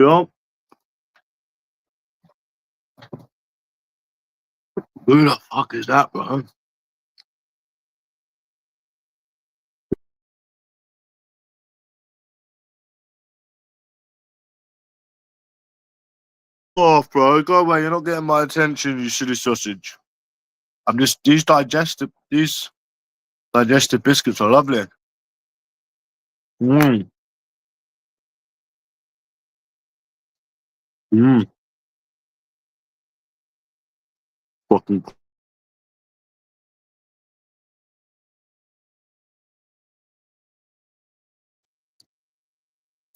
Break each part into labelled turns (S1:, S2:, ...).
S1: Yo, who the fuck is that, bro? Oh, bro, go away. You're not getting my attention, you silly sausage. I'm just these digestive biscuits are lovely. Mmm. Mmm.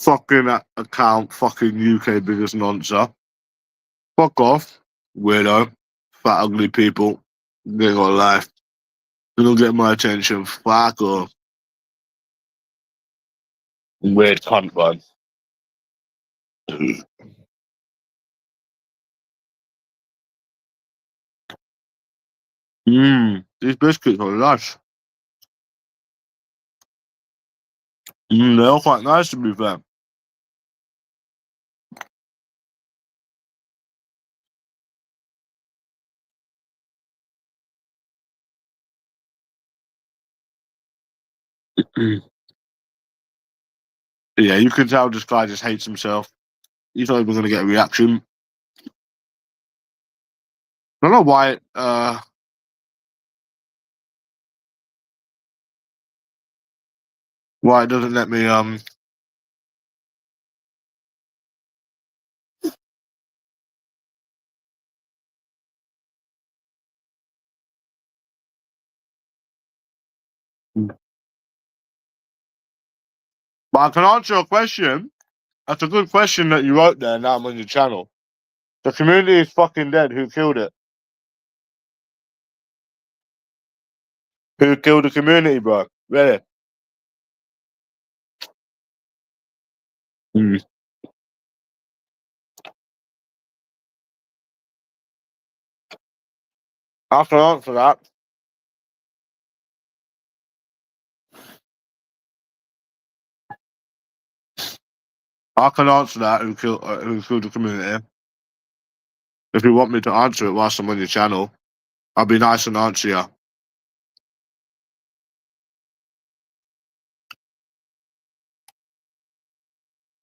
S1: Fucking account, fucking UK biggest noncer. Fuck off, weirdo, fat ugly people. They ain't got a life. They don't get my attention. Fuck off. Weird cunt, man. Mmm. These biscuits are lush. They're all quite nice to be fair. Yeah, you can tell this guy just hates himself. He's not even going to get a reaction. I don't know why. Why it doesn't let me. But I can answer a question. That's a good question that you wrote there. Now I'm on your channel. The community is fucking dead. Who killed it? Who killed the community, bro? Really? Mm. I can answer that. I can answer that. Who killed the community? If you want me to answer it whilst I'm on your channel, I'll be nice and answer you.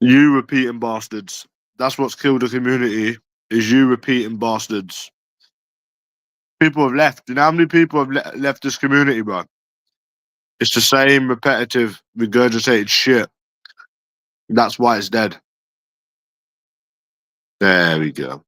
S1: You repeating bastards. That's what's killed the community. Is you repeating bastards. People have left. You know how many people have left this community, bro? It's the same repetitive, regurgitated shit. That's why it's dead. There we go.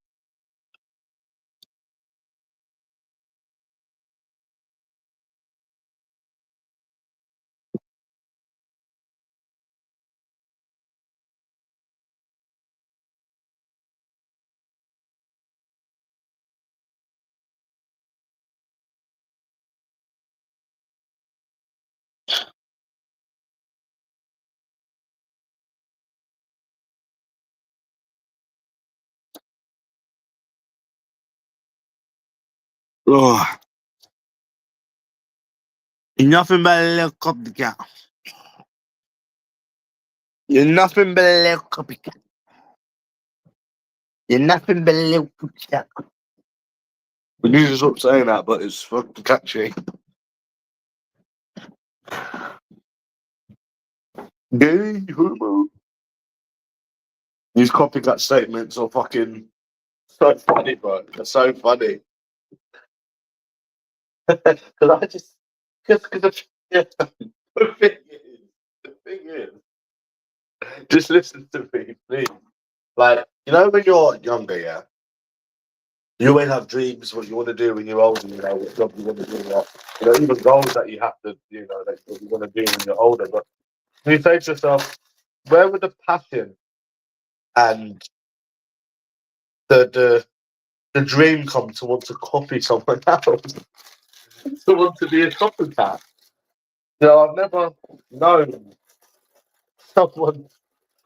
S1: Oh, you're nothing but a little copycat. You're nothing but a little copycat. You're nothing but a little copycat. We need to stop saying that, but it's fucking catchy. Gay homo. These copycat statements are fucking so funny, bro. They're so funny. Because I just, because yeah, the thing is, just listen to me, please. Like, you know, when you're younger, yeah, you always have dreams what you want to do when you're older. You know, what job you want to do. What, you know, even goals that you have to, you know, that you want to do when you're older. But you say to yourself, where would the passion and the dream come to want to copy someone else, to want to be a copycat? You know, I've never known someone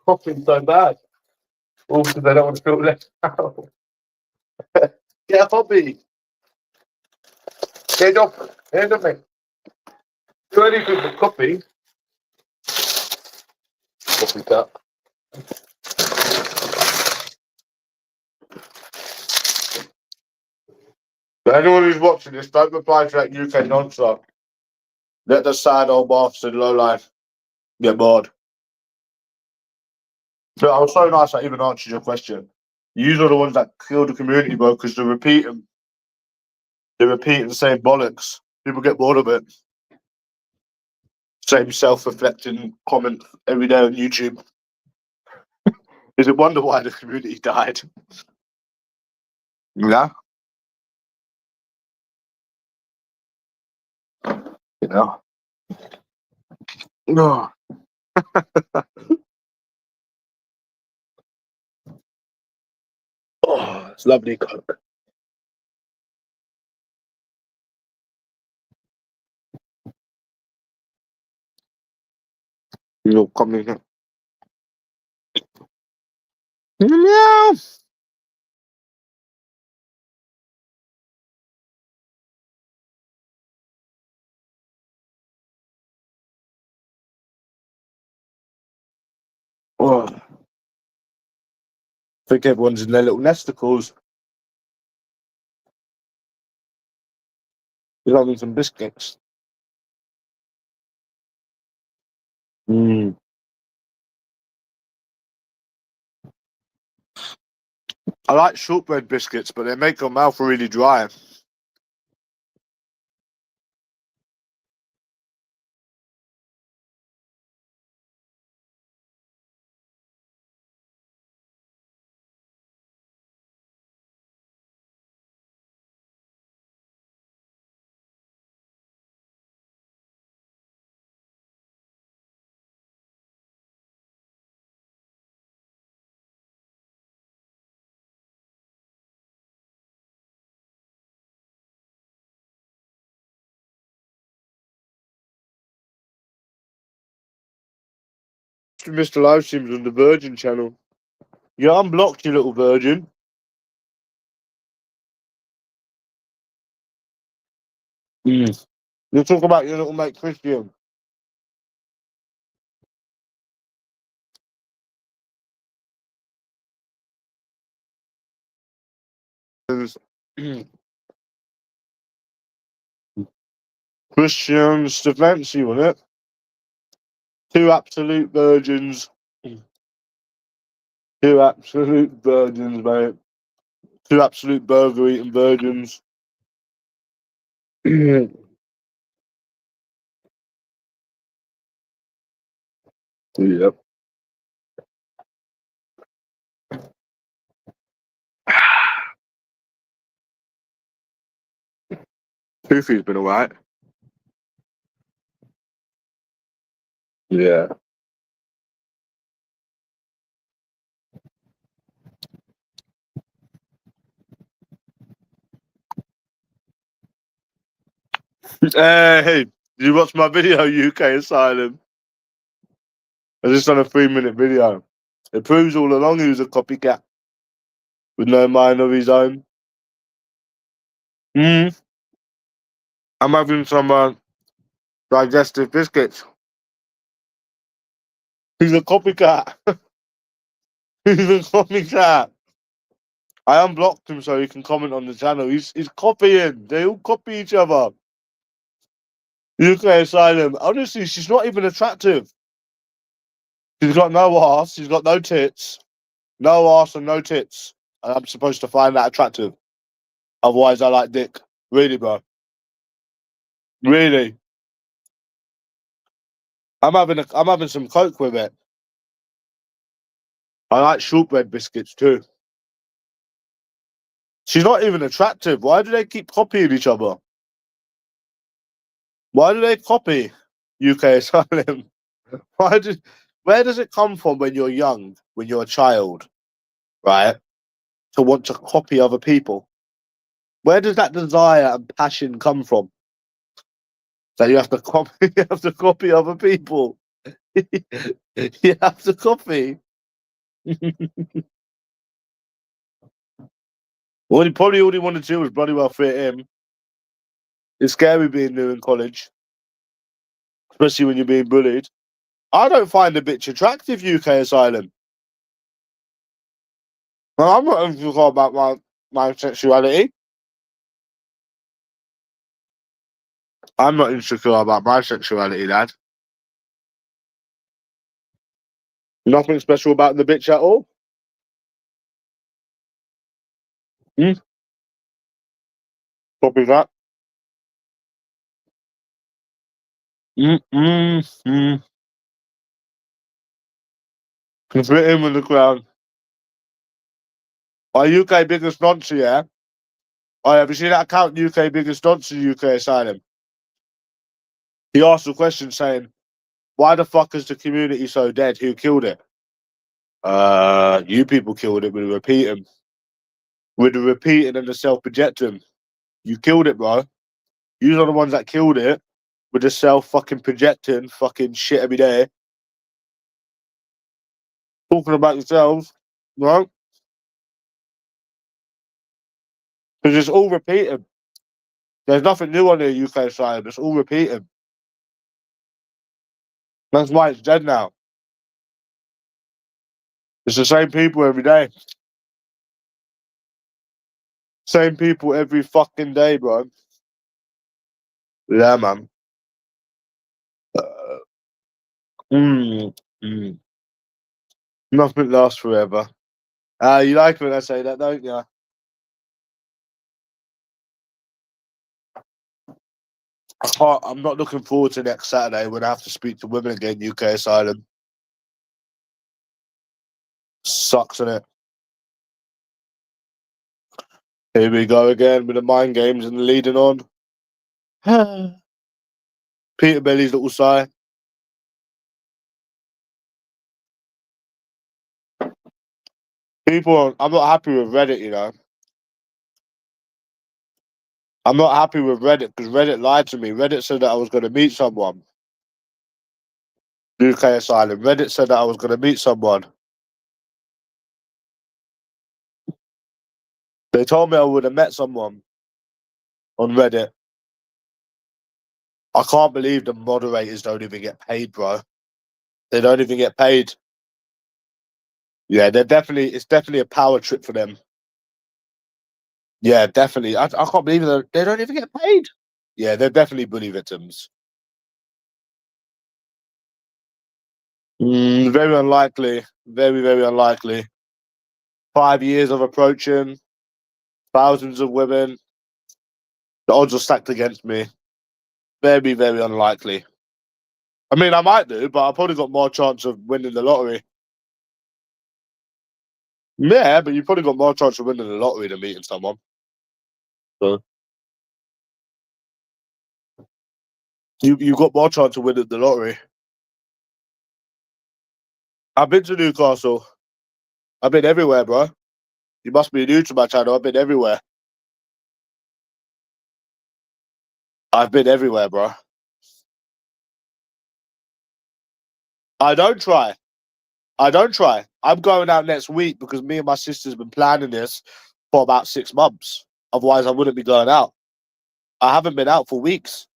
S1: copying so bad. All because they don't want to feel left out. Get a hobby. Get off. Get off me. Do anything but copy. Copycat. But anyone who's watching this, don't reply to that UK nonstop. Let the sad old bastard low life get bored. So I was so nice I even answered your question. You are the ones that kill the community, bro, because they're repeating the same bollocks. People get bored of it. Same self-reflecting comment every day on YouTube. Is it wonder why the community died? Yeah. You know. Oh, oh, it's lovely Coke. You're coming here. Yeah. Oh, I think everyone's in their little nesticles. You're having some biscuits. Mm. I like shortbread biscuits, but they make your mouth really dry. Mr. Livestreams on the Virgin channel. You unblocked, you little virgin. Mm. You talk about your little mate Christian. Christian Stefancy, wasn't it? Two absolute virgins. Two absolute virgins, mate. Two absolute burger eating virgins. Yeah. Poofy's been alright. Yeah. Hey, did you watch my video, UK Asylum? I just done a 3-minute video. It proves all along he was a copycat with no mind of his own. Mm. I'm having some digestive biscuits. He's a copycat. He's a copycat. I unblocked him so he can comment on the channel. He's copying. They all copy each other. UK Asylum. Honestly, she's not even attractive. She's got no ass. She's got no tits. No ass and no tits. And I'm supposed to find that attractive. Otherwise, I like dick. Really, bro. Really. I'm having some coke with it. I like shortbread biscuits too. She's not even attractive. Why do they keep copying each other? Why do they copy UK Asylum? Where does it come from when you're young, when you're a child, right? To want to copy other people? Where does that desire and passion come from? That you have to copy, you have to copy other people. You have to copy. Well, probably all he wanted to do was bloody well fit in. It's scary being new in college, especially when you're being bullied. I don't find the bitch attractive, UK Asylum. Well, I'm not insecure about my sexuality. I'm not insecure about my sexuality, lad. Nothing special about the bitch at all. Hmm? Copy that. Mm. Can fit in with the crowd. Our UK biggest nonce, yeah? Oh, have you seen that account, UK biggest nonce, UK asylum? He asked a question saying, why the fuck is the community so dead? Who killed it? You people killed it with the repeating. With the repeating and the self-projecting. You killed it, bro. You are the ones that killed it with the self-fucking projecting fucking shit every day. Talking about yourselves, right? Because it's all repeating. There's nothing new on the UK side. It's all repeating. That's why it's dead now. It's the same people every day. Same people every fucking day, bro. Yeah, man. Uh, mm, mm. Nothing lasts forever. You like when I say that, don't you? I'm not looking forward to next Saturday when I have to speak to women again, UK asylum. Sucks, innit? Here we go again with the mind games and the leading on. Peter Belly's little sigh. I'm not happy with Reddit, you know. I'm not happy with Reddit because Reddit lied to me. Reddit said that I was going to meet someone. UK asylum. Reddit said that I was going to meet someone. They told me I would have met someone on Reddit. I can't believe the moderators don't even get paid, bro. They don't even get paid. Yeah, it's definitely a power trip for them. Yeah, definitely. I can't believe they don't even get paid. Yeah, they're definitely bully victims. Very unlikely. Very, very unlikely. 5 years of approaching, thousands of women. The odds are stacked against me. Very, very unlikely. I mean, I might do, but I've probably got more chance of winning the lottery. Yeah, but you've probably got more chance of winning the lottery than meeting someone. So you've got more chance of winning the lottery. I've been to Newcastle. I've been everywhere, bro. You must be new to my channel. I've been everywhere. I've been everywhere, bro. I don't try. I don't try. I'm going out next week because me and my sister's been planning this for about 6 months. Otherwise, I wouldn't be going out. I haven't been out for weeks.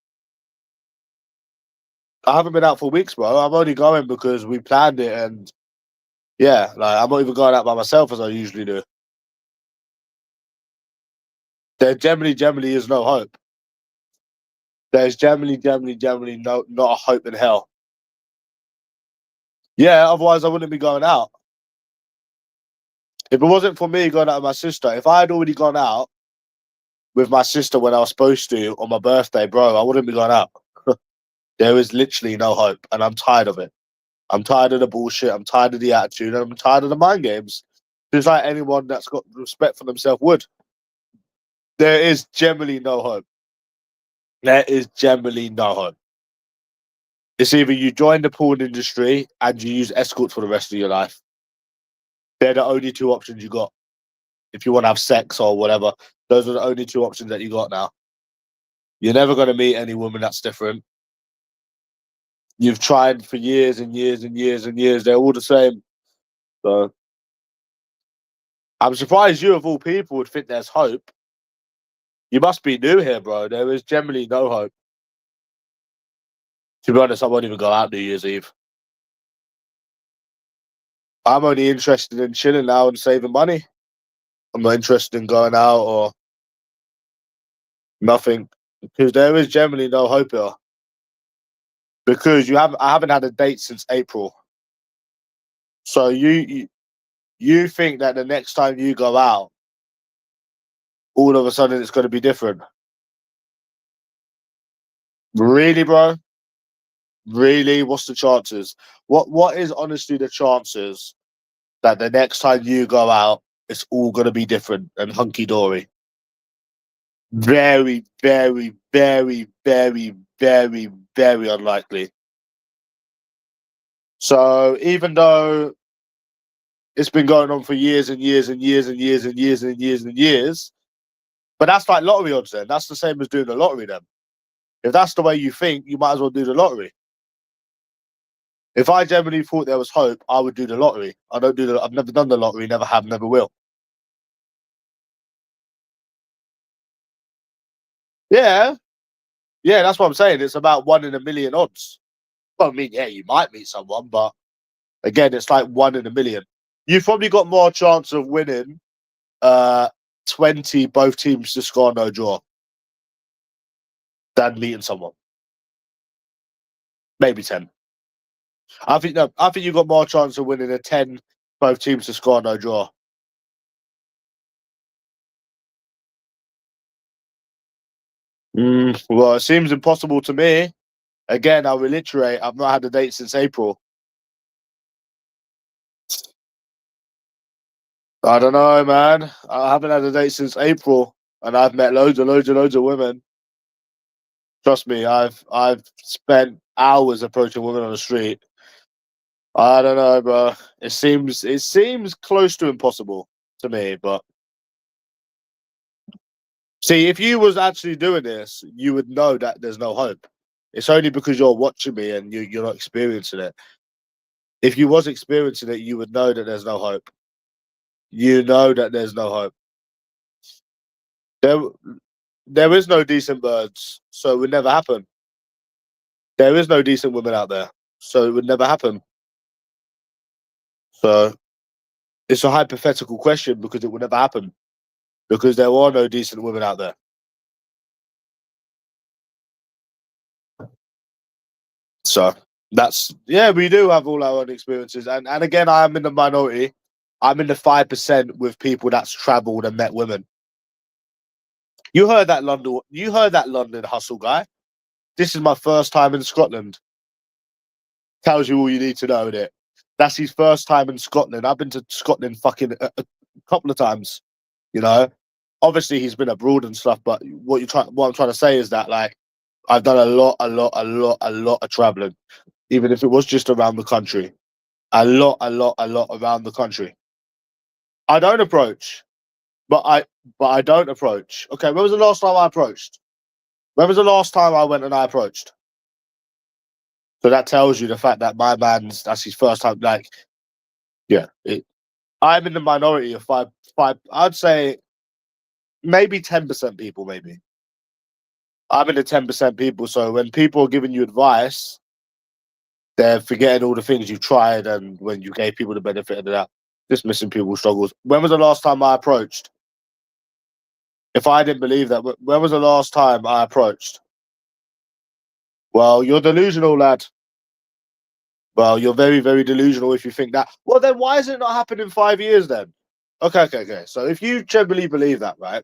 S1: I haven't been out for weeks, bro. I'm only going because we planned it, and yeah, like I'm not even going out by myself as I usually do. There generally is no hope. There's generally no not a hope in hell. Yeah, otherwise I wouldn't be going out. If it wasn't for me going out with my sister, if I had already gone out with my sister when I was supposed to on my birthday, bro, I wouldn't be going out. There is literally no hope, and I'm tired of it. I'm tired of the bullshit. I'm tired of the attitude, and I'm tired of the mind games. Just like anyone that's got respect for themselves would. There is generally no hope. There is generally no hope. It's either you join the porn industry and you use escorts for the rest of your life. They're the only two options you got. If you want to have sex or whatever, those are the only two options that you got now. You're never going to meet any woman that's different. You've tried for years and years and years and years. They're all the same. So I'm surprised you, of all people, would think there's hope. You must be new here, bro. There is generally no hope. To be honest, I won't even go out New Year's Eve. I'm only interested in chilling now and saving money. I'm not interested in going out or nothing. Because there is generally no hope here. Because I haven't had a date since April. So you think that the next time you go out, all of a sudden it's going to be different? Really, bro? Really? What's the chances? What is honestly the chances that the next time you go out, it's all going to be different and hunky dory? Very, very, very, very, very, very unlikely. So even though it's been going on for years and years and years and years and years and years and years, but that's like lottery odds then. That's the same as doing the lottery then. If that's the way you think, you might as well do the lottery. If I generally thought there was hope, I would do the lottery. I've never done the lottery, never have, never will. Yeah. Yeah, that's what I'm saying. It's about 1 in a million odds. Well, I mean, yeah, you might meet someone, but again, it's like 1 in a million. You've probably got more chance of winning 20 both teams to score no draw than meeting someone. Maybe 10. I think you've got more chance of winning a 10 both teams to score no draw. Well, it seems impossible to me. Again, I'll reiterate, I've not had a date since April. I don't know, man. I haven't had a date since April, and I've met loads of women. Trust me, I've spent hours approaching women on the street. I don't know, bro. It seems close to impossible to me, but see, if you was actually doing this, you would know that there's no hope. It's only because you're watching me and you're not experiencing it. If you was experiencing it, you would know that there's no hope. You know that there's no hope. There, there is no decent birds, so it would never happen. There is no decent women out there, so it would never happen. So it's a hypothetical question because it would never happen because there are no decent women out there. So that's we do have all our own experiences, and again, I am in the minority. I'm in the 5% with people that's travelled and met women. You heard that London. You heard that London hustle guy. This is my first time in Scotland. Tells you all you need to know, innit? That's his first time in Scotland. I've been to Scotland fucking a couple of times. You know, obviously he's been abroad and stuff. But what I'm trying to say is that like I've done a lot of traveling, even if it was just around the country. A lot around the country. I don't approach, but I don't approach. Okay, when was the last time I approached? When was the last time I went and I approached? So that tells you the fact that my man's that's his first time. Like, yeah, I'm in the minority of five. I'd say maybe 10% people. Maybe I'm in the 10% people. So when people are giving you advice, they're forgetting all the things you've tried and when you gave people the benefit of that, dismissing people's struggles. When was the last time I approached? If I didn't believe that, when was the last time I approached? Well, you're delusional, lad. Well, you're very, very delusional if you think that. Well, then why has it not happened in 5 years then? Okay. So if you generally believe that, right?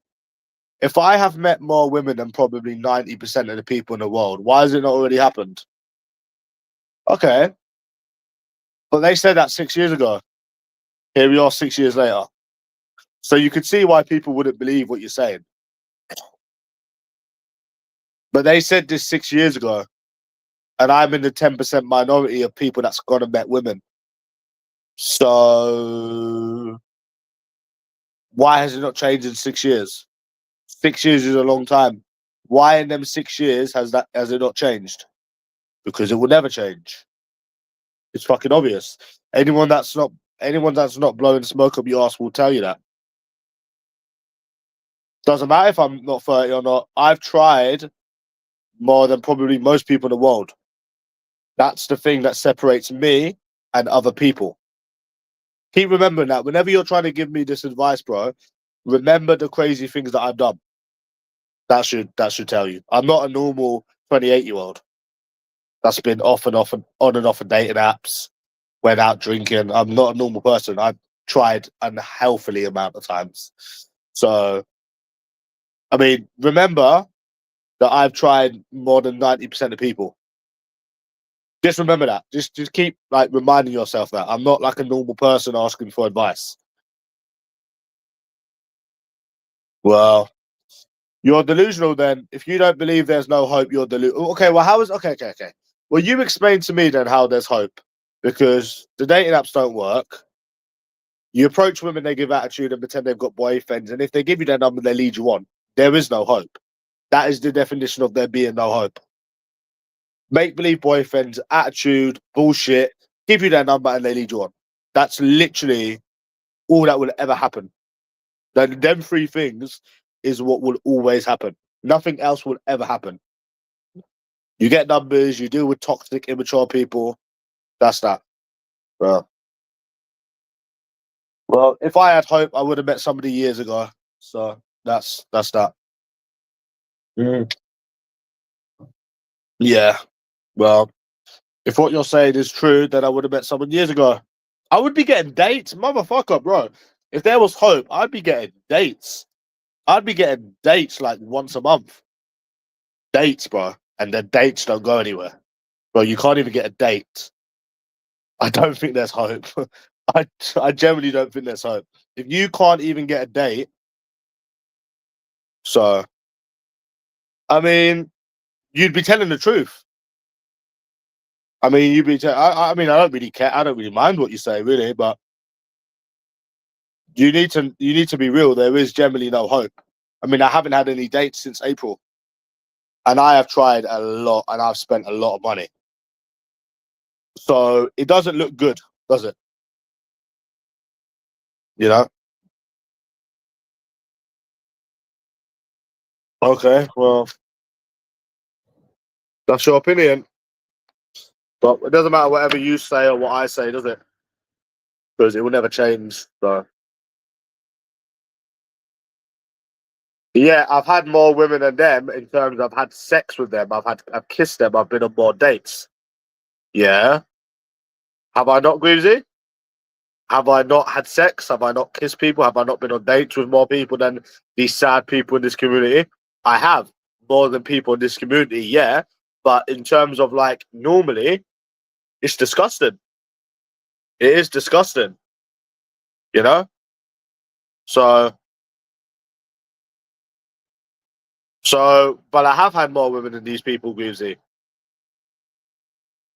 S1: If I have met more women than probably 90% of the people in the world, why has it not already happened? Okay. But they said that 6 years ago. Here we are 6 years later. So you could see why people wouldn't believe what you're saying. But they said this 6 years ago. And I'm in the 10% minority of people that's gone and met women. So why has it not changed in 6 years? 6 years is a long time. Why in them 6 years has it not changed? Because it will never change. It's fucking obvious. Anyone that's not blowing smoke up your ass will tell you that. Doesn't matter if I'm not 30 or not. I've tried more than probably most people in the world. That's the thing that separates me and other people. Keep remembering that whenever you're trying to give me this advice, bro, remember the crazy things that I've done. That should tell you. I'm not a normal 28-year-old that's been off and on and off of dating apps, went out drinking. I'm not a normal person. I've tried unhealthily amount of times. So, I mean, remember that I've tried more than 90% of people. Just remember that. Just keep like reminding yourself that I'm not like a normal person asking for advice. Well, you're delusional then. If you don't believe there's no hope, you're delusional. Okay, well, how is okay. Well, you explain to me then how there's hope. Because the dating apps don't work. You approach women, they give attitude and pretend they've got boyfriends, and if they give you their number, they lead you on. There is no hope. That is the definition of there being no hope. Make believe boyfriends, attitude, bullshit, give you their number and they lead you on. That's literally all that will ever happen. Them three things is what will always happen. Nothing else will ever happen. You get numbers, you deal with toxic, immature people. That's that. Well, if I had hope, I would have met somebody years ago. So that's that. Mm. Yeah. Well, if what you're saying is true, then I would have met someone years ago. I would be getting dates, motherfucker, bro. If there was hope, I'd be getting dates. I'd be getting dates like once a month. Dates, bro. And the dates don't go anywhere. Bro, you can't even get a date. I don't think there's hope. I generally don't think there's hope. If you can't even get a date, so I mean, you'd be telling the truth. I mean, you'd be. I mean, I don't really care. I don't really mind what you say, really, but you need to be real. There is generally no hope. I mean, I haven't had any dates since April, and I have tried a lot, and I've spent a lot of money. So it doesn't look good, does it? You know. Okay, well, that's your opinion, but it doesn't matter whatever you say or what I say, does it? Because it will never change. So yeah, I've had more women than them in terms of I've had sex with them. I've kissed them. I've been on more dates. Yeah. Have I not, Greavesy? Have I not had sex? Have I not kissed people? Have I not been on dates with more people than these sad people in this community? I have more than people in this community, yeah. But in terms of like normally, it's disgusting. It is disgusting, you know? So, but I have had more women than these people, Greavesy.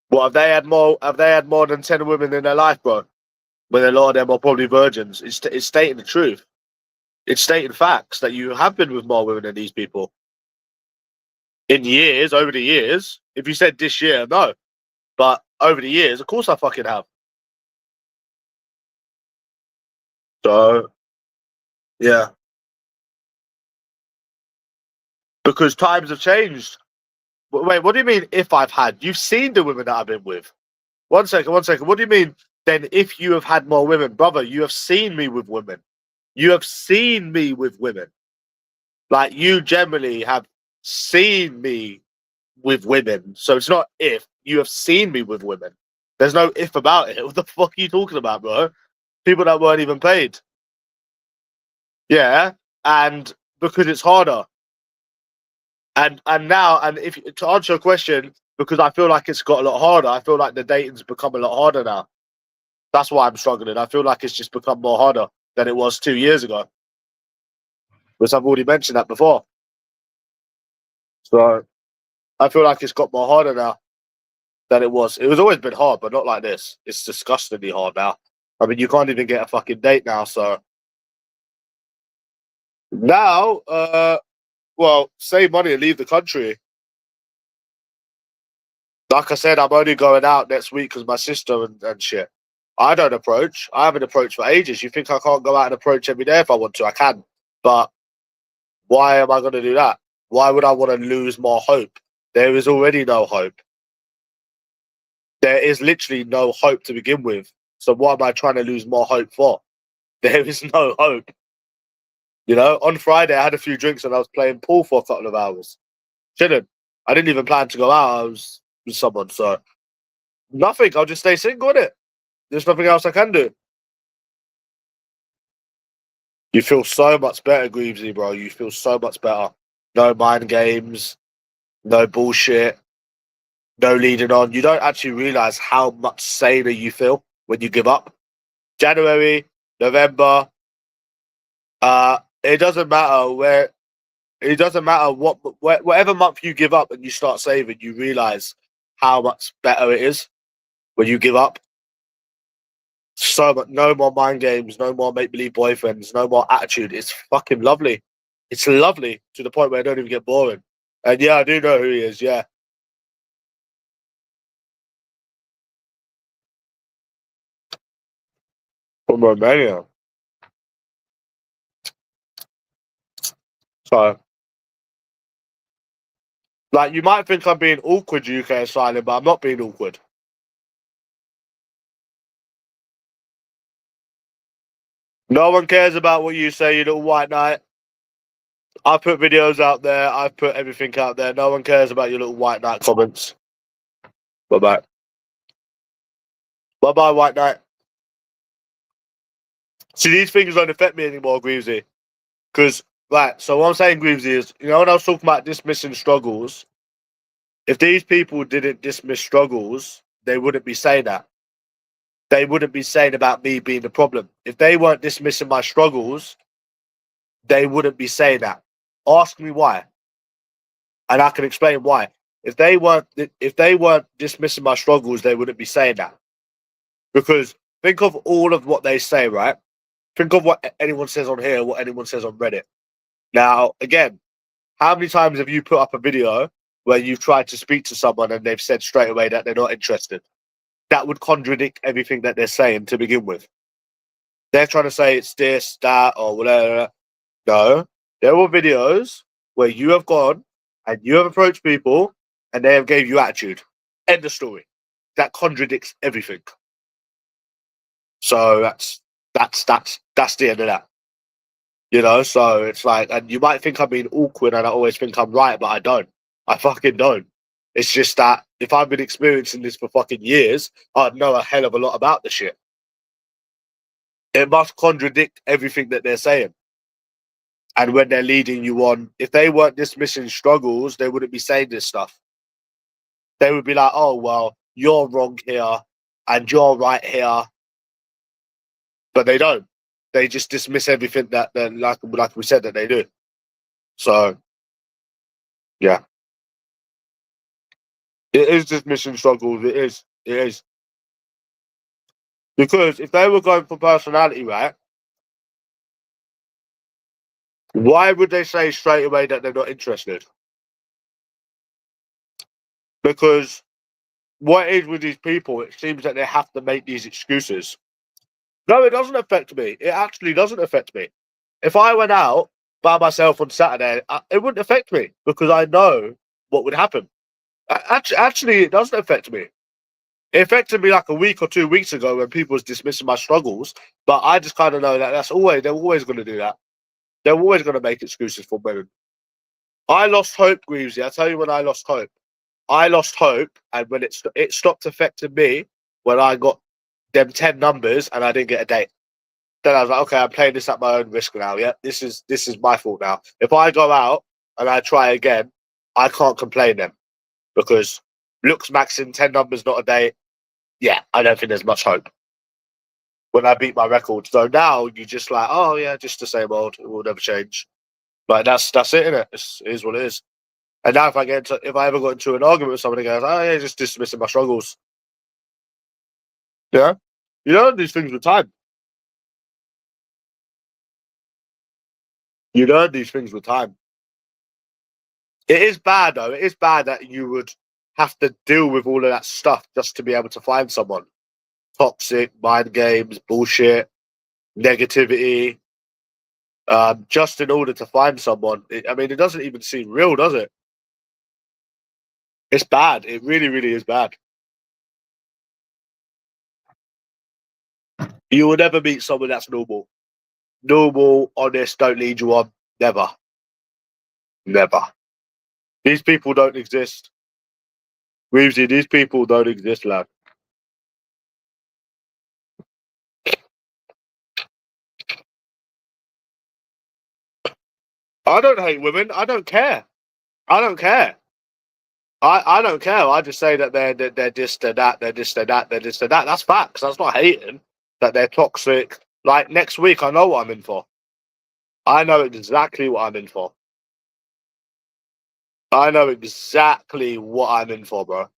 S1: What have they had more? Have they had more than 10 women in their life, bro? When a lot of them are probably virgins. It's stating the truth. It's stating facts that you have been with more women than these people in years. Over the years, if you said this year, no, but over the years, of course, I fucking have. So yeah, because times have changed. Wait, what do you mean? If I've had, you've seen the women that I've been with. One second. What do you mean? Then if you have had more women, brother, you have seen me with women. You have seen me with women. Like you generally have seen me with women. So it's not if you have seen me with women. There's no if about it. What the fuck are you talking about, bro? People that weren't even paid. Yeah. And because it's harder. And now, and if to answer your question, because I feel like it's got a lot harder, I feel like the dating's become a lot harder now. That's why I'm struggling. I feel like it's just become more harder than it was 2 years ago. Which I've already mentioned that before. So I feel like it's got more harder now than it was. It was always been hard, but not like this. It's disgustingly hard now. I mean, you can't even get a fucking date now. So now, well, save money and leave the country. Like I said, I'm only going out next week because my sister and shit. I don't approach. I haven't approached for ages. You think I can't go out and approach every day if I want to? I can. But why am I going to do that? Why would I want to lose more hope? There is already no hope. There is literally no hope to begin with. So what am I trying to lose more hope for? There is no hope. You know, on Friday I had a few drinks and I was playing pool for a couple of hours. Chilling. I didn't even plan to go out. I was with someone, so nothing. I'll just stay single, innit? There's nothing else I can do. You feel so much better, Greavesy, bro. You feel so much better. No mind games, no bullshit, no leading on. You don't actually realize how much saner you feel when you give up. January, November, it doesn't matter where. It doesn't matter whatever month you give up and you start saving, you realize how much better it is when you give up. So much, no more mind games, no more make believe boyfriends, no more attitude. It's fucking lovely. It's lovely to the point where I don't even get boring. And yeah, I do know who he is. Yeah, from Romania. So, like, you might think I'm being awkward, UK asylum, but I'm not being awkward. No one cares about what you say, you little white knight. I put videos out there. I've put everything out there. No one cares about your little white knight comments. Bye bye. Bye bye, white knight. See, these things don't affect me anymore, Greavesy. Because, right, so what I'm saying, Greavesy, is, you know, when I was talking about dismissing struggles, if these people didn't dismiss struggles, they wouldn't be saying that. They wouldn't be saying about me being the problem. If they weren't dismissing my struggles, they wouldn't be saying that. Ask me why, and I can explain why. If they weren't dismissing my struggles, they wouldn't be saying that. Because think of all of what they say, right? Think of what anyone says on here, what anyone says on Reddit. Now, again, how many times have you put up a video where you've tried to speak to someone and they've said straight away that they're not interested? That would contradict everything that they're saying to begin with. They're trying to say it's this, that, or whatever. No, there were videos where you have gone and you have approached people and they have gave you attitude. End of story. That contradicts everything. So that's the end of that. You know, so it's like, and you might think I'm being awkward and I always think I'm right, but I don't. I fucking don't. It's just that if I've been experiencing this for fucking years, I'd know a hell of a lot about the shit. It must contradict everything that they're saying. And when they're leading you on, if they weren't dismissing struggles, they wouldn't be saying this stuff. They would be like, oh, well, you're wrong here and you're right here. But they don't. They just dismiss everything that, like we said, that they do. So, yeah. It is dismissing struggles. It is. It is. Because if they were going for personality, right, why would they say straight away that they're not interested? Because what it is with these people, it seems that they have to make these excuses. No, it doesn't affect me. It actually doesn't affect me. If I went out by myself on Saturday, it wouldn't affect me because I know what would happen. Actually, it doesn't affect me. It affected me like a week or 2 weeks ago when people was dismissing my struggles, but I just kind of know that they're always going to do that. They're always going to make excuses for women. I lost hope, Greavesy. I tell you when I lost hope. I lost hope, and when it stopped affecting me when I got them 10 numbers and I didn't get a date. Then I was like, okay, I'm playing this at my own risk now. Yeah, this is my fault now. If I go out and I try again, I can't complain then because looks maxing 10 numbers, not a date. Yeah, I don't think there's much hope when I beat my record. So now you're just like, oh yeah, just the same old. It will never change. But that's it, innit? It is what it is. And now if I ever got into an argument with somebody, goes, oh yeah, just dismissing my struggles. Yeah, you learn these things with time. You learn these things with time. It is bad though. It is bad that you would have to deal with all of that stuff just to be able to find someone. Toxic mind games, bullshit, negativity. Just in order to find someone. I mean, it doesn't even seem real, does it? It's bad. It really, really is bad. You will never meet someone that's normal. normal, honest, don't lead you on. Never. Never. These people don't exist. Weavesy, these people don't exist, lad. I don't hate women. I don't care. I don't care. I don't care. I just say that they're this, they're that, they're this, they're that, they're this, they're that. That's facts. That's not hating. That they're toxic. Like next week, I know what I'm in for. I know exactly what I'm in for. I know exactly what I'm in for, bro.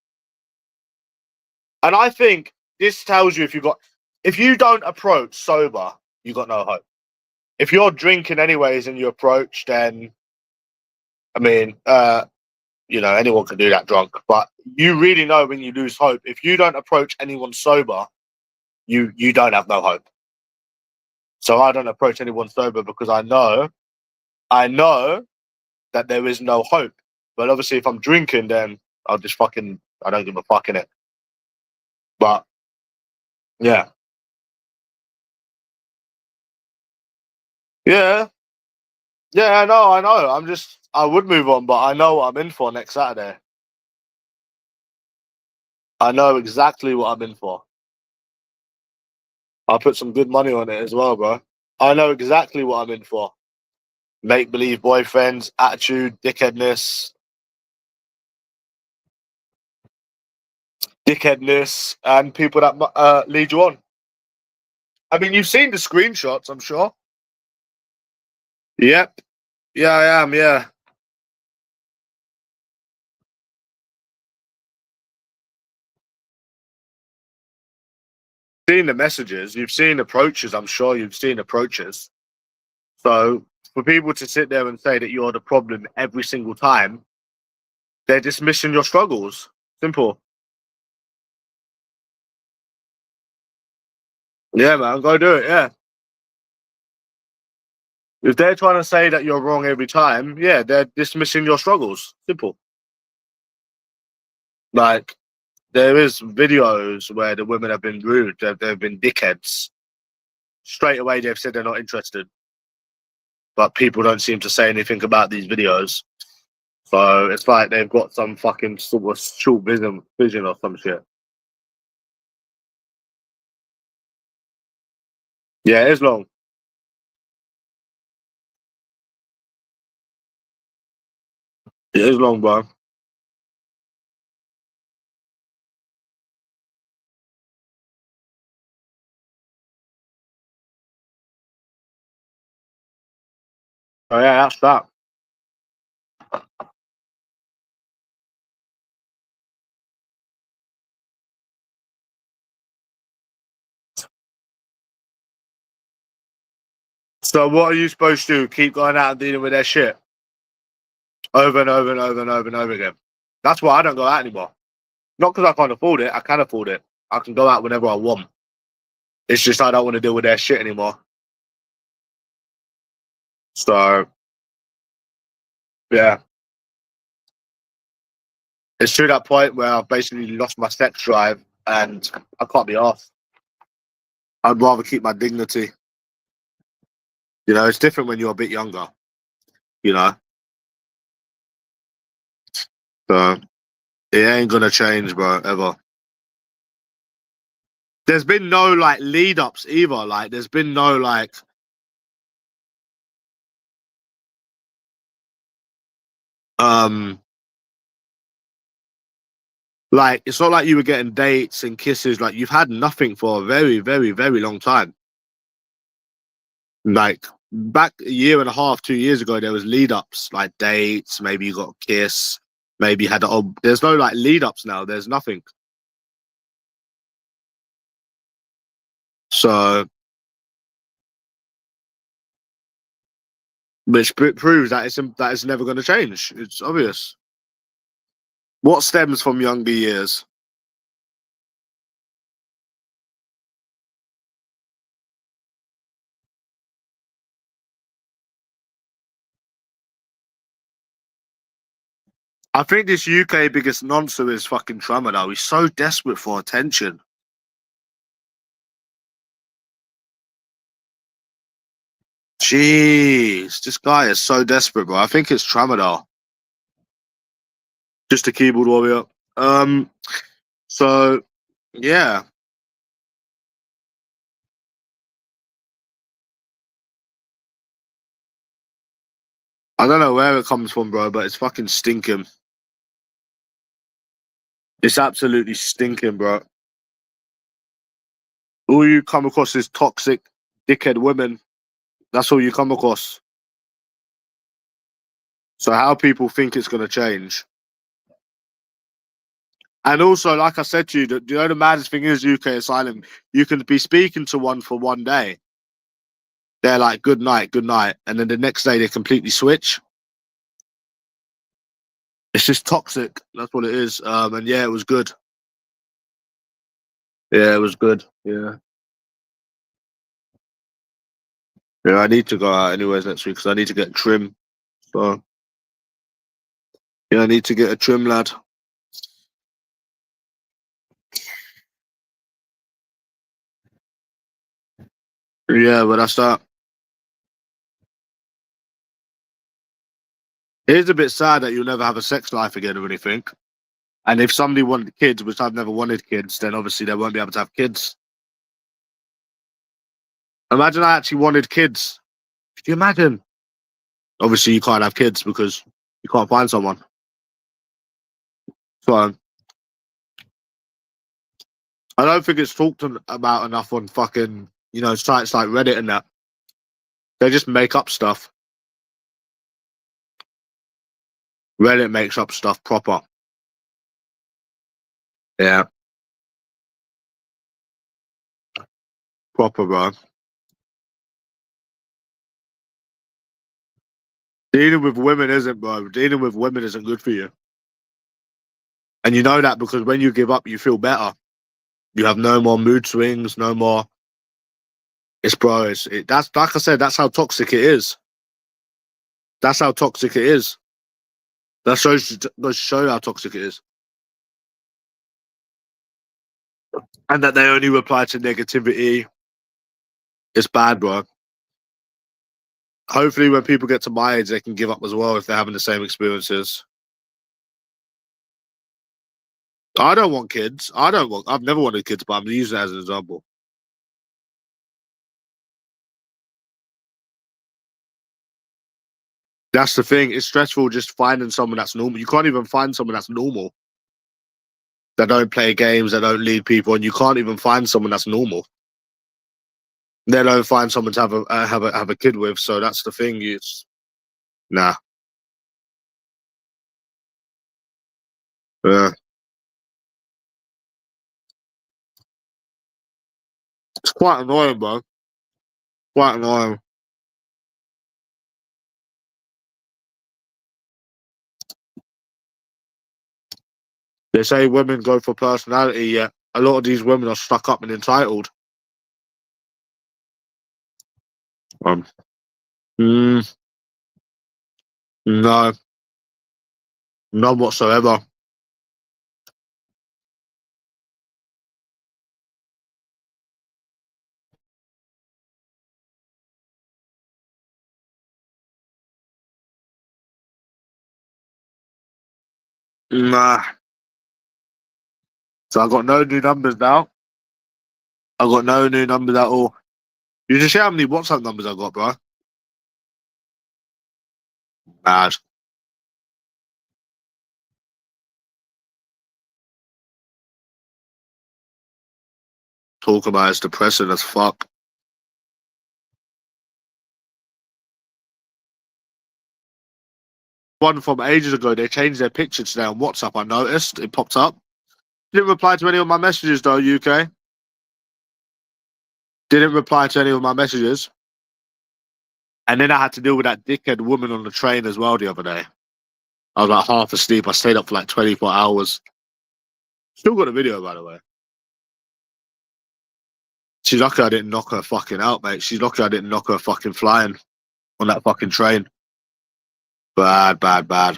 S1: And I think this tells you if you don't approach sober, you got no hope. If you're drinking anyways and you approach, then I mean, anyone can do that drunk. But you really know when you lose hope. If you don't approach anyone sober, you don't have no hope. So I don't approach anyone sober because I know that there is no hope. But obviously, if I'm drinking, then I don't give a fuck in it. But yeah, yeah, yeah. I know. I would move on, but I know what I'm in for next Saturday. I know exactly what I'm in for. I'll put some good money on it as well, bro. I know exactly what I'm in for. Make believe boyfriends, attitude, dickheadness, and people that lead you on. I mean, you've seen the screenshots, I'm sure. Yep. Yeah, I am. Yeah. Seen the messages. You've seen approaches. I'm sure you've seen approaches. So for people to sit there and say that you're the problem every single time, they're dismissing your struggles. Simple. Yeah, man. Go do it. Yeah. If they're trying to say that you're wrong every time, yeah, they're dismissing your struggles. Simple. Like, there is videos where the women have been rude, they've been dickheads. Straight away, they've said they're not interested. But people don't seem to say anything about these videos. So it's like they've got some fucking sort of short vision or some shit. Yeah, it is long. It is long, bro. Oh yeah, that's that. So what are you supposed to do? Keep going out and dealing with their shit over and over and over and over and over again. That's why I don't go out anymore. Not because I can't afford it. I can afford it. I can go out whenever I want. It's just I don't want to deal with their shit anymore. So yeah, it's to that point where I've basically lost my sex drive and I can't be asked. I'd rather keep my dignity. It's different when you're a bit younger. You know, so it ain't gonna change, bro, ever. There's been no like lead ups either. Like, there's been no um like it's not like you were getting dates and kisses. Like, you've had nothing for a very, very, very long time. Like, back a year and a half, 2 years ago, there was lead ups, like dates. Maybe you got a kiss. Maybe you had there's no like lead ups now. There's nothing. So, which proves that it's never going to change. It's obvious. What stems from younger years? I think this UK biggest nonsense is fucking trauma now. He's so desperate for attention. Jeez, this guy is so desperate, bro. I think it's tramadol. Just a keyboard warrior. So yeah. I don't know where it comes from, bro, but it's fucking stinking. It's absolutely stinking, bro. All you come across is toxic, dickhead women. That's all you come across. So how people think it's gonna change. And also, like I said to you, you know the maddest thing is UK asylum. You can be speaking to one for one day. They're like, good night. And then the next day they completely switch. It's just toxic. That's what it is. And yeah, it was good. Yeah, it was good. Yeah. Yeah, I need to go out anyways next week because I need to get trim. So yeah, I need to get a trim, lad. Yeah, but that's that. It is a bit sad that you'll never have a sex life again or anything. And if somebody wanted kids, which I've never wanted kids, then obviously they won't be able to have kids. Imagine I actually wanted kids. Could you imagine? Obviously, you can't have kids because you can't find someone. So I don't think it's talked about enough on fucking, sites like Reddit and that. They just make up stuff. Reddit makes up stuff proper. Yeah, proper, bro. Dealing with women isn't, bro. Dealing with women isn't good for you. And you know that because when you give up, you feel better. You have no more mood swings, no more. It's, bro, that's like I said, that's how toxic it is. That's how toxic it is. That goes to show you how toxic it is. And that they only reply to negativity. It's bad, bro. Hopefully, when people get to my age, they can give up as well if they're having the same experiences. I don't want kids. I've never wanted kids, but I'm using it as an example. That's the thing. It's stressful just finding someone that's normal. You can't even find someone that's normal, that don't play games, that don't lead people, and you can't even find someone that's normal. They don't find someone to have a kid with. So that's the thing. It's nah. Yeah, it's quite annoying, bro. Quite annoying. They say women go for personality, yet a lot of these women are stuck up and entitled. Um, mm, no, none whatsoever. Nah. So I got no new numbers now. I got no new numbers at all. You just share how many WhatsApp numbers I got, bro. Mad. Talk about it's depressing as fuck. One from ages ago, they changed their picture today on WhatsApp. I noticed it popped up. Didn't reply to any of my messages though, UK. Didn't reply to any of my messages. And then I had to deal with that dickhead woman on the train as well the other day. I was like half asleep. I stayed up for like 24 hours. Still got a video, by the way. She's lucky I didn't knock her fucking out, mate. She's lucky I didn't knock her fucking flying on that fucking train. Bad, bad, bad.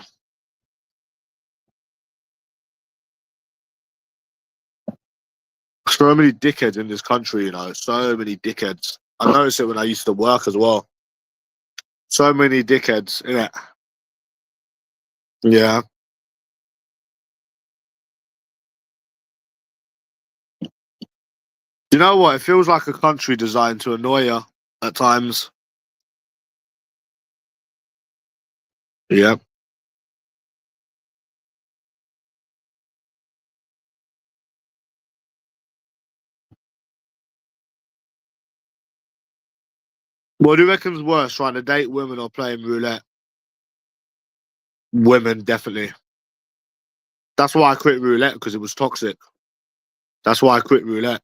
S1: So many dickheads in this country, So many dickheads. I noticed it when I used to work as well. So many dickheads, innit? Yeah. You know what? It feels like a country designed to annoy you at times. Yeah. What do you reckon's worse, trying to date women or playing roulette? Women, definitely. That's why I quit roulette, because it was toxic. That's why I quit roulette.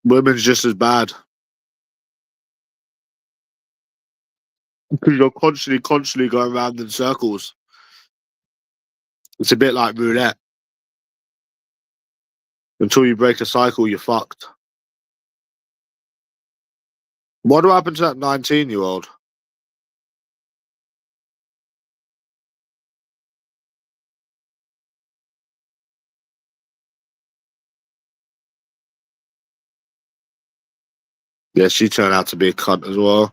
S1: Women's just as bad. Because you're constantly going around in circles. It's a bit like roulette. Until you break a cycle, you're fucked. What do happen to that 19-year-old? Yeah, she turned out to be a cunt as well.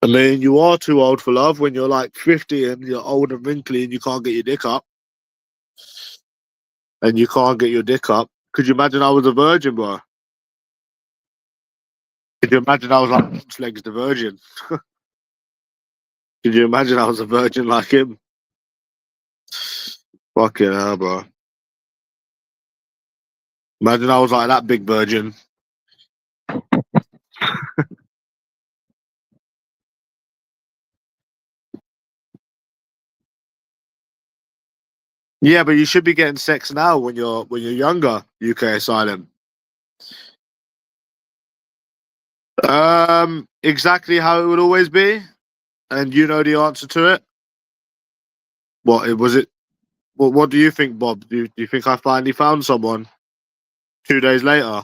S1: I mean, you are too old for love when you're like 50 and you're old and wrinkly and you can't get your dick up. And you can't get your dick up. Could you imagine I was a virgin, bro? Could you imagine I was like legs the virgin? Could you imagine I was a virgin like him? Fucking hell, bro. Imagine I was like that big virgin. Yeah, but you should be getting sex now when you're younger, UK asylum. Exactly how it would always be, and you know the answer to it. What it was it? What do you think, Bob? Do you think I finally found someone 2 days later?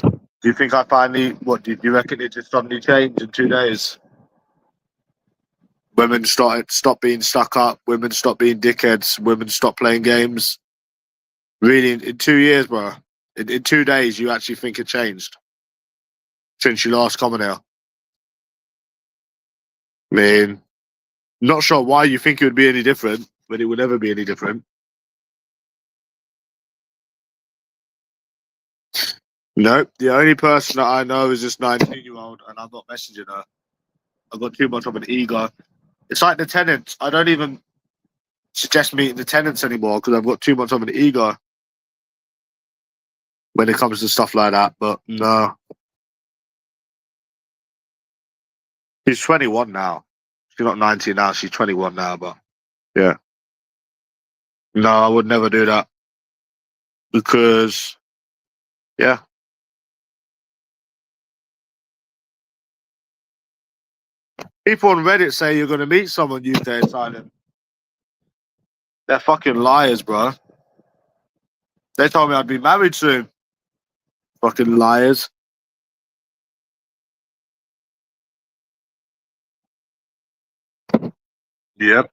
S1: Do you think I finally? What do you reckon? It just suddenly changed in 2 days. Women stop being stuck up. Women stop being dickheads. Women stop playing games. Really, in 2 years, bro. In 2 days, you actually think it changed since you last come on here. I mean, not sure why you think it would be any different, but it would never be any different. Nope. The only person that I know is this 19-year-old, and I'm not messaging her. I've got too much of an ego. It's like the tenants. I don't even suggest meeting the tenants anymore because I've got too much of an ego when it comes to stuff like that. But no, she's 21 now. She's not 19 now. She's 21 now. But yeah, no, I would never do that because yeah, people on Reddit say you're going to meet someone UK asylum. They're fucking liars, bro. They told me I'd be married soon. Fucking liars. Yep.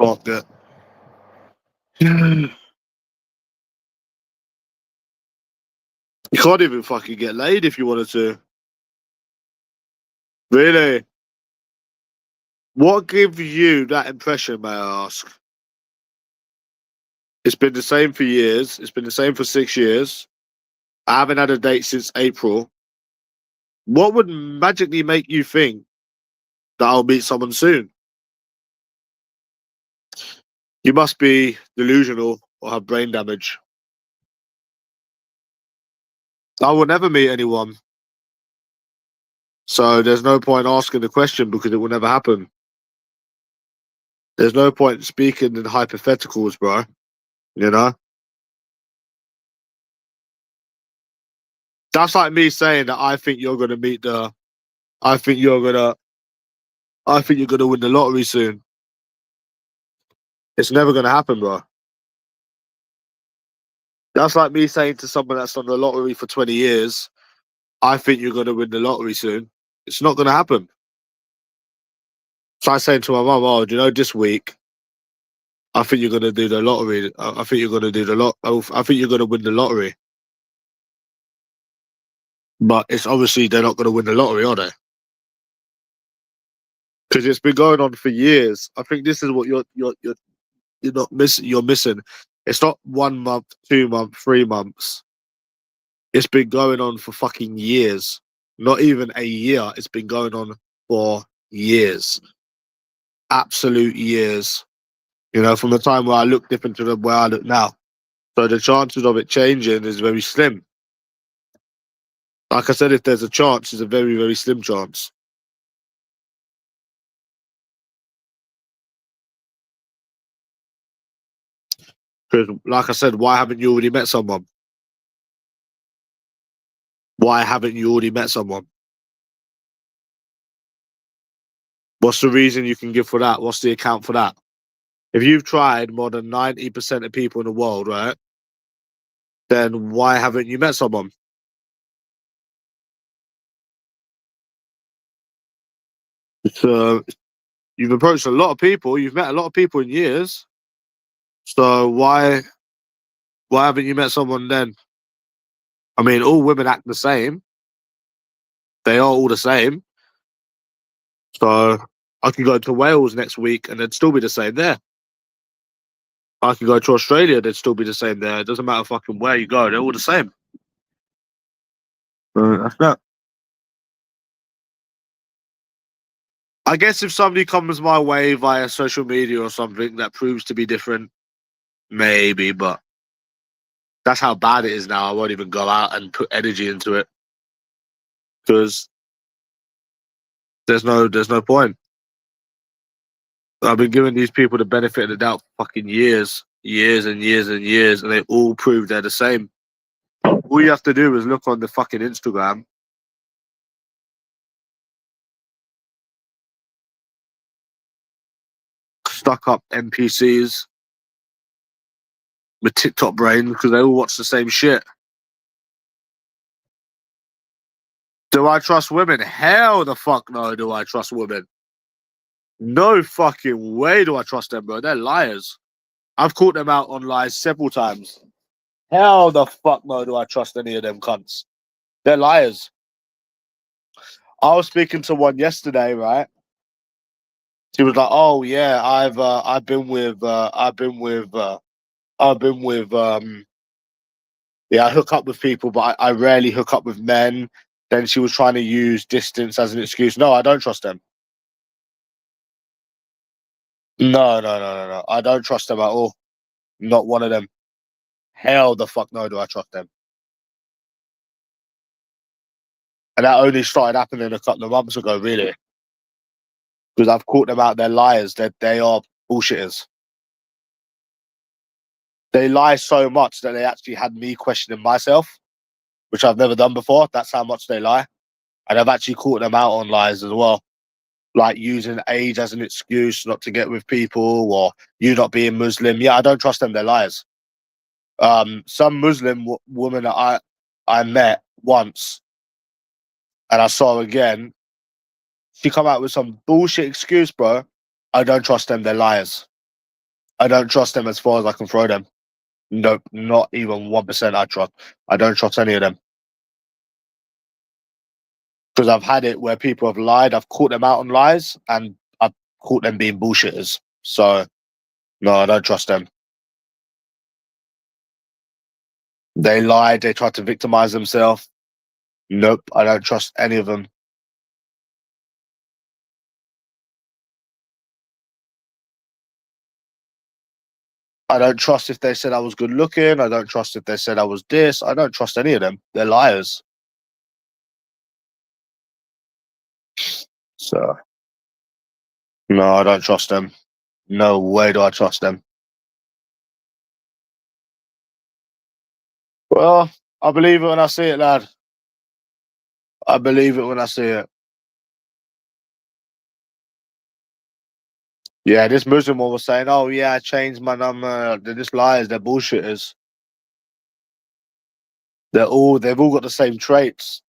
S1: Fuck it. You can't even fucking get laid if you wanted to. Really? What gives you that impression, may I ask? It's been the same for years. It's been the same for 6 years. I haven't had a date since April. What would magically make you think that I'll meet someone soon? You must be delusional or have brain damage. I will never meet anyone. So there's no point asking the question because it will never happen. There's no point speaking in hypotheticals, bro. You know? That's like me saying that I think you're gonna meet the I think you're gonna I think you're gonna win the lottery soon. It's never gonna happen, bro. That's like me saying to someone that's done the lottery for 20 years, I think you're gonna win the lottery soon. It's not going to happen. So I saying to my mum, "Oh, do you know this week? I think you're going to do the lottery. I think you're going to do the lot. I think you're going to win the lottery." But it's obviously they're not going to win the lottery, are they? Because it's been going on for years. I think this is what you're not missing. You're missing. It's not 1 month, 2 months, 3 months. It's been going on for fucking years. Not even a year. It's been going on for years. Absolute years. You know, from the time where I look different to the where I look now. So the chances of it changing is very slim. Like I said, if there's a chance, it's a very, very slim chance. Because, like I said, why haven't you already met someone? Why haven't you already met someone? What's the reason you can give for that? What's the account for that? If you've tried more than 90% of people in the world, right, then why haven't you met someone? So you've approached a lot of people, you've met a lot of people in years. So why haven't you met someone then? I mean, all women act the same. They are all the same. So I could go to Wales next week and they'd still be the same there. I could go to Australia, they'd still be the same there. It doesn't matter fucking where you go, they're all the same. That's that. I guess if somebody comes my way via social media or something that proves to be different, maybe, but that's how bad it is now. I won't even go out and put energy into it because there's no point. I've been giving these people the benefit of the doubt for fucking years, years and years and years, and they all prove they're the same. All you have to do is look on the fucking Instagram. Stuck up NPCs with TikTok brain because they all watch the same shit. Do I trust women? Hell the fuck no, do I trust women? No fucking way do I trust them, bro. They're liars. I've caught them out on lies several times. Hell the fuck no do I trust any of them cunts. They're liars. I was speaking to one yesterday, right? She was like, "Oh yeah, I've been with yeah, I hook up with people, but I rarely hook up with men." Then she was trying to use distance as an excuse. No, I don't trust them. No, no, no, no, no. I don't trust them at all. Not one of them. Hell the fuck no do I trust them. And that only started happening a couple of months ago, really. Because I've caught them out, they're liars. They are bullshitters. They lie so much that they actually had me questioning myself, which I've never done before. That's how much they lie. And I've actually caught them out on lies as well. Like using age as an excuse not to get with people or you not being Muslim. Yeah, I don't trust them. They're liars. Some Muslim woman that I met once and I saw again, she come out with some bullshit excuse, bro. I don't trust them. They're liars. I don't trust them as far as I can throw them. Nope, not even 1%. I trust. I don't trust any of them because I've had it where people have lied. I've caught them out on lies, and I've caught them being bullshitters. So no, I don't trust them. They lied. They tried to victimize themselves. Nope, I don't trust any of them. I don't trust if they said I was good looking. I don't trust if they said I was this. I don't trust any of them. They're liars. So no, I don't trust them. No way do I trust them. Well, I believe it when I see it, lad. I believe it when I see it. Yeah, this Muslim one was saying, "Oh yeah, I changed my number." They're just liars. They're bullshitters. They've all got the same traits.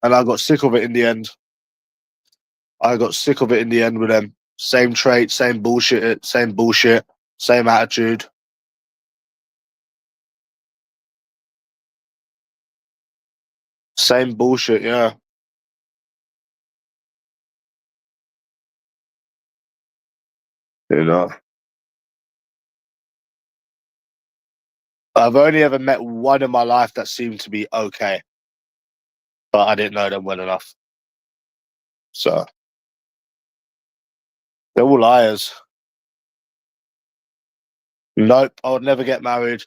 S1: And I got sick of it in the end. I got sick of it in the end with them. Same trait, same bullshit, same attitude. Same bullshit, yeah. You know. I've only ever met one in my life that seemed to be okay, but I didn't know them well enough. So they're all liars. Nope, I would never get married.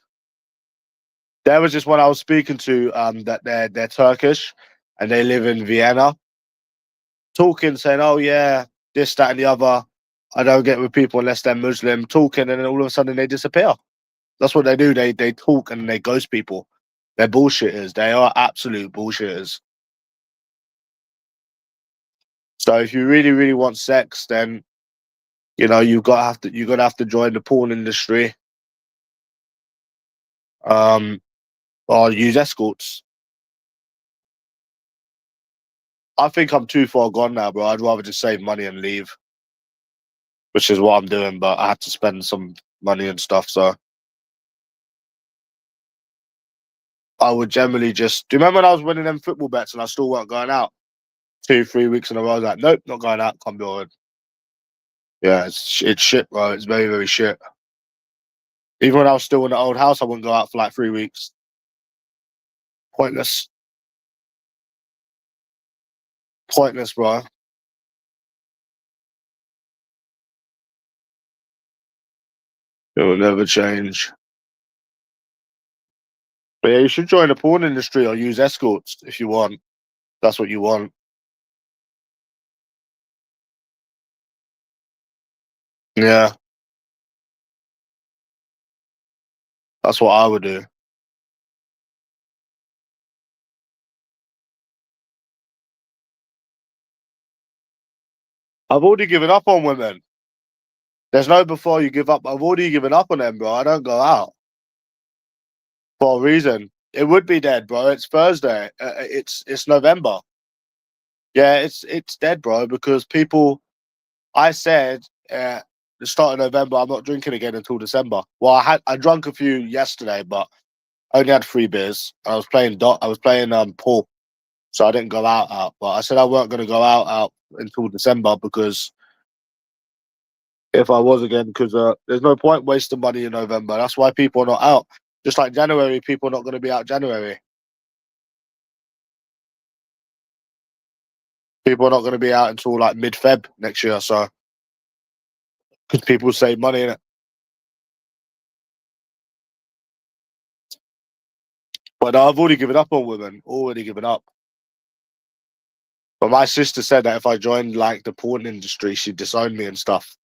S1: There was just one I was speaking to, that they're Turkish and they live in Vienna, talking, saying, "Oh yeah, this, that, and the other. I don't get with people unless they're Muslim." Talking, and then all of a sudden they disappear. That's what they do. They talk and they ghost people. They're bullshitters. They are absolute bullshitters. So if you really, really want sex, then you're gonna have to join the porn industry. Um, or use escorts. I think I'm too far gone now, bro. I'd rather just save money and leave, which is what I'm doing. But I had to spend some money and stuff, so I would generally just. Do you remember when I was winning them football bets and I still weren't going out? 2, 3 weeks in a row, I was like, nope, not going out. Can't be bothered. Yeah, it's shit, bro. It's very, very shit. Even when I was still in the old house, I wouldn't go out for like 3 weeks. Pointless, pointless, bro. It will never change. But yeah, you should join the porn industry or use escorts if you want. That's what you want. Yeah, that's what I would do. I've already given up on women. There's no before you give up. I've already given up on them, bro. I don't go out for a reason. It would be dead, bro. It's Thursday. It's November. Yeah, it's dead, bro. Because people. I said the start of November. I'm not drinking again until December. Well, I drank a few yesterday, but I only had 3 beers. I was playing I was playing pool, so I didn't go out. But I said I weren't going to go out until December because if I was again, because there's no point wasting money in November. That's why people are not out. Just like January, people are not going to be out January. People are not going to be out until like mid-Feb next year. So because people save money in it. But I've already given up on women. Already given up. But my sister said that if I joined like the porn industry, she'd disown me and stuff.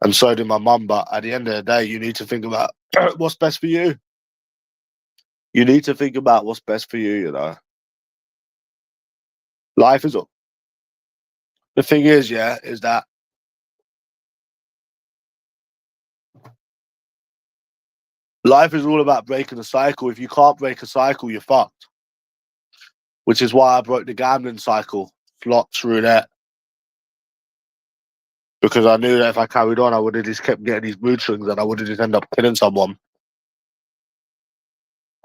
S1: And so did my mum. But at the end of the day, you need to think about what's best for you. You need to think about what's best for you. Life is up. The thing is, yeah, is that life is all about breaking a cycle. If you can't break a cycle, you're fucked. Which is why I broke the gambling cycle, slots, roulette, because I knew that if I carried on, I would have just kept getting these mood swings and I would have just ended up killing someone. Of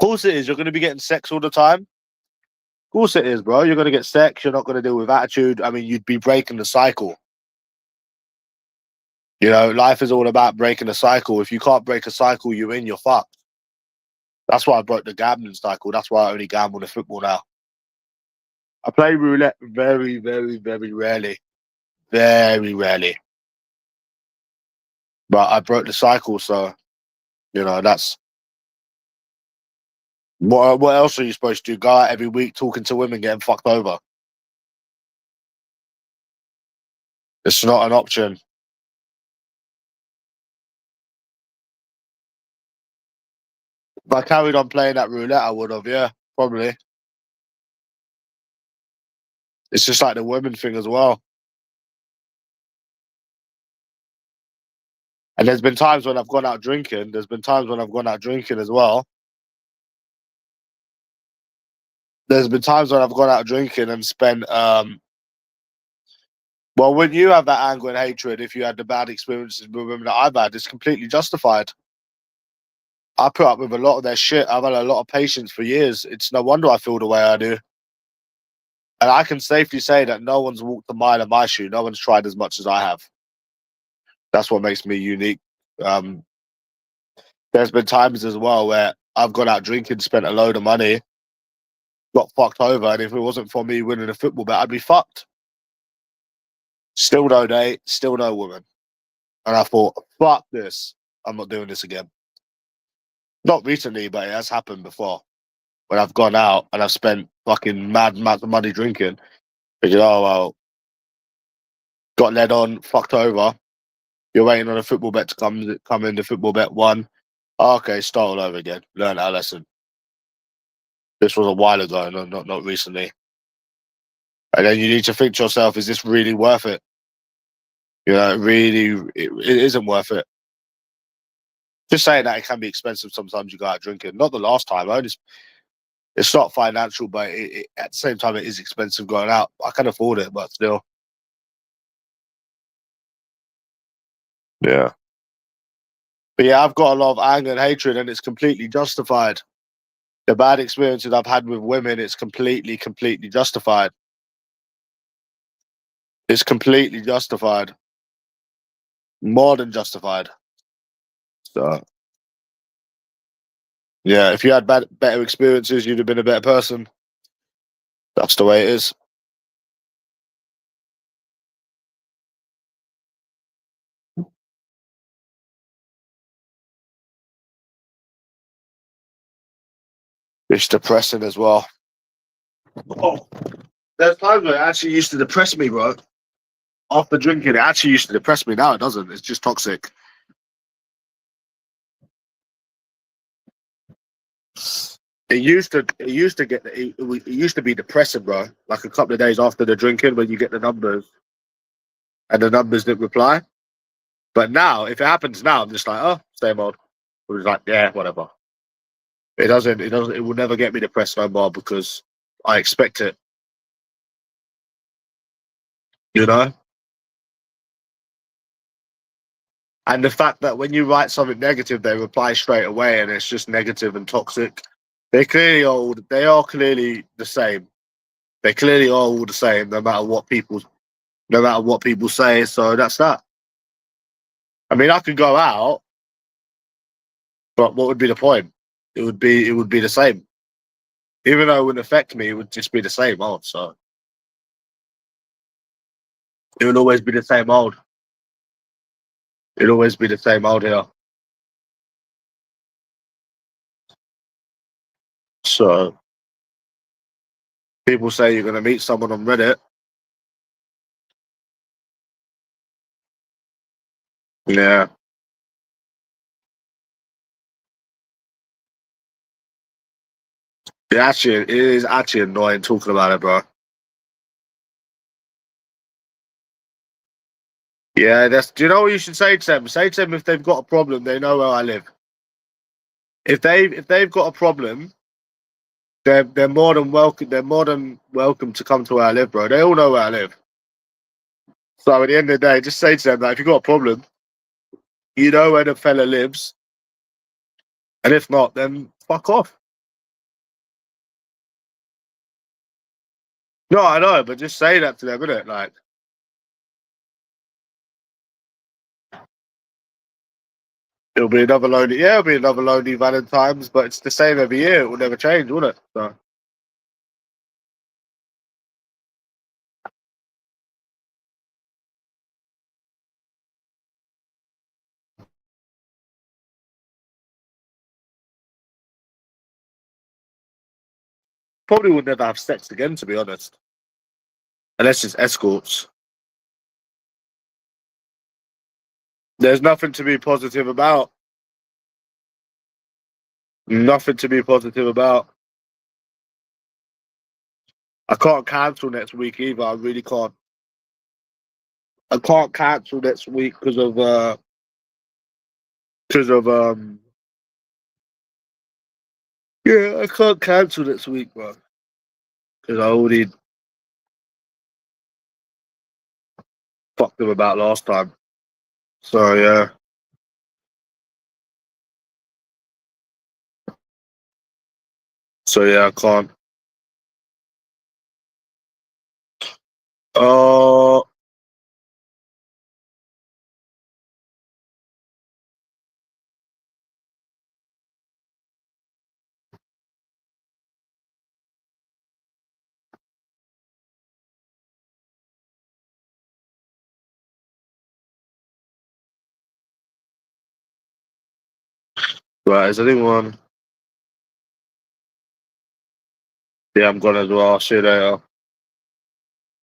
S1: course it is. You're going to be getting sex all the time. Of course it is, bro. You're going to get sex. You're not going to deal with attitude. I mean, you'd be breaking the cycle. Life is all about breaking a cycle. If you can't break a cycle, you're fucked. That's why I broke the gambling cycle. That's why I only gamble in football now. I play roulette very, very, very rarely. Very rarely. But I broke the cycle, so that's what else are you supposed to do? Go out every week talking to women, getting fucked over? It's not an option. If I carried on playing that roulette, I would have, yeah, probably. It's just like the women thing as well. And there's been times when I've gone out drinking. There's been times when I've gone out drinking as well. There's been times when I've gone out drinking and spent well, when you have that anger and hatred, if you had the bad experiences with women that I've had, it's completely justified. I put up with a lot of their shit. I've had a lot of patience for years. It's no wonder I feel the way I do. And I can safely say that no one's walked a mile in my shoe. No one's tried as much as I have. That's what makes me unique. Um, there's been times as well where I've gone out drinking, spent a load of money, got fucked over, and if it wasn't for me winning a football bet, I'd be fucked. Still no date, still no woman. And I thought, fuck this. I'm not doing this again. Not recently, but it has happened before. When I've gone out and I've spent fucking mad amounts of money drinking. Thinking, oh, well, got led on, fucked over. You're waiting on a football bet to come in. The football bet won. Oh, okay, start all over again. Learn our lesson. This was a while ago, not recently. And then you need to think to yourself, is this really worth it? You know, it isn't worth it. Just saying that it can be expensive sometimes you go out drinking. Not the last time. It's not financial, but at the same time, it is expensive going out. I can afford it, but still. Yeah. But yeah, I've got a lot of anger and hatred, and it's completely justified. The bad experiences I've had with women, it's completely justified. It's completely justified. More than justified. So, yeah, if you had better experiences, you'd have been a better person. That's the way it is. It's depressing as well. Oh, there's times where it actually used to depress me, bro. After drinking, it actually used to depress me. Now it doesn't. It's just toxic. It used to be depressing, bro. Like a couple of days after the drinking, when you get the numbers and the numbers didn't reply. But now, if it happens now, I'm just like, oh, same old. It was like, yeah, whatever. It doesn't. It doesn't. It will never get me depressed no more because I expect it. You know. And the fact that when you write something negative, they reply straight away, and it's just negative and toxic. They are clearly the same. They clearly are all the same, no matter what people say. So that's that. I mean, I could go out, but what would be the point? It would be the same. Even though it wouldn't affect me, it would just be the same old. So it would always be the same old. It'd always be the same old here. So people say you're gonna meet someone on Reddit. Yeah. It is actually annoying talking about it, bro. Yeah, do you know what you should say to them? Say to them if they've got a problem, they know where I live. If they've got a problem, they're more than welcome. They're more than welcome to come to where I live, bro. They all know where I live. So at the end of the day, just say to them that if you've got a problem, you know where the fella lives, and if not, then fuck off. No, I know, but just say that to them, innit? Like, it'll be another lonely Valentine's, but it's the same every year. It will never change, will it? So probably would never have sex again, to be honest, unless it's escorts. There's nothing to be positive about. Nothing to be positive about. I can't cancel next week either. I really can't. I can't cancel next week because of yeah, I can't cancel next week, bro. because I already fucked them about last time. So yeah. So yeah, I can't. Right, is anyone? Yeah, I'm gonna as well. I'll see you later.